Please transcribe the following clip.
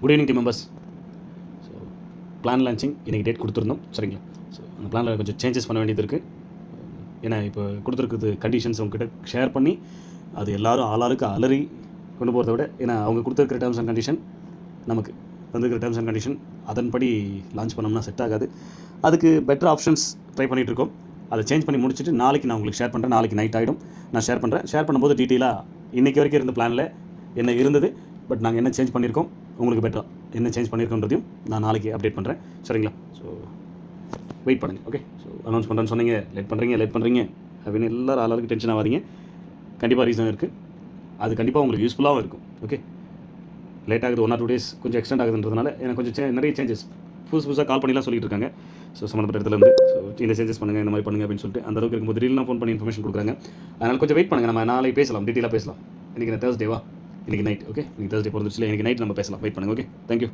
Good evening team members. So plan launching இன்றைக்கி date கொடுத்துருந்தோம், சரிங்களா? ஸோ அந்த பிளானில் கொஞ்சம் சேஞ்சஸ் பண்ண வேண்டியது இருக்குது. ஏன்னா இப்போ கொடுத்துருக்குறது கண்டிஷன்ஸ் உங்ககிட்ட ஷேர் பண்ணி அது எல்லோரும் ஆளாளுக்கு அலறி கொண்டு போகிறத விட, ஏன்னா அவங்க கொடுத்துருக்கிற டேர்ம்ஸ் அண்ட் கண்டிஷன் நமக்கு வந்துருக்கிற டேர்ம்ஸ் அண்ட் கண்டிஷன் அதன்படி லான்ச் பண்ணோம்னா செட் ஆகாது. அதுக்கு பெட்டர் ஆப்ஷன்ஸ் ட்ரை பண்ணிகிட்ருக்கோம். அதை சேஞ்ச் பண்ணி முடிச்சுட்டு நாளைக்கு நான் உங்களுக்கு ஷேர் பண்ணுறேன். நாளைக்கு நைட் ஆகிடும், நான் ஷேர் பண்ணுறேன். ஷேர் பண்ணும்போது டீட்டெயிலாக இன்றைக்கி வரைக்கும் இருந்த பிளானில் என்ன இருந்தது, பட் நாங்கள் என்ன சேஞ்ச் பண்ணியிருக்கோம், உங்களுக்கு பெட்டராக என்ன சேஞ்ச் பண்ணியிருக்கோன்றதையும் நான் நாளைக்கு அப்டேட் பண்ணுறேன், சரிங்களா? ஸோ வெயிட் பண்ணுங்கள், ஓகே? ஸோ அனௌன்ஸ் பண்ணுறேன்னு சொன்னீங்க, லேட் பண்ணுறீங்க அப்படின்னு எல்லோரும் ஆளாளுக்கு டென்ஷன் ஆகாதீங்க. கண்டிப்பாக ரீசன் இருக்குது, அது கண்டிப்பாக உங்களுக்கு யூஸ்ஃபுல்லாகவும் இருக்கும், ஓகே? லேட் ஆகுது, 1 or 2 days கொஞ்சம் எக்ஸ்டெண்ட் ஆகுதுன்றதுனால எனக்கு கொஞ்சம் நிறைய சேஞ்சஸ் புதுசாக கால் பண்ணிலாம் சொல்லிட்டு இருக்காங்க. ஸோ சம்மந்தப்பட்ட இடத்துலேருந்து ஸோ இந்த சேஞ்சஸ் பண்ணுங்கள், இந்த மாதிரி பண்ணுங்கள் அப்படின்னு சொல்லிட்டு அந்த அளவுக்கு இருக்கும்போது திடீர்னு ஃபோன் பண்ணி இன்ஃபர்மேஷன் கொடுக்குறாங்க. அதனால் கொஞ்சம் வெயிட் பண்ணுங்கள், நம்ம நாளைக்கு பேசலாம், டீட்டெயிலாக பேசலாம். இன்றைக்கி Thursday, இன்றைக்கி நைட், ஓகே? இன்றைக்கி Thursday பிறந்துச்சுல, இன்றைக்கி நைட் நம்ம பேசலாம். வெயிட் பண்ணுங்கள், ஓகே? தேங்க்யூ.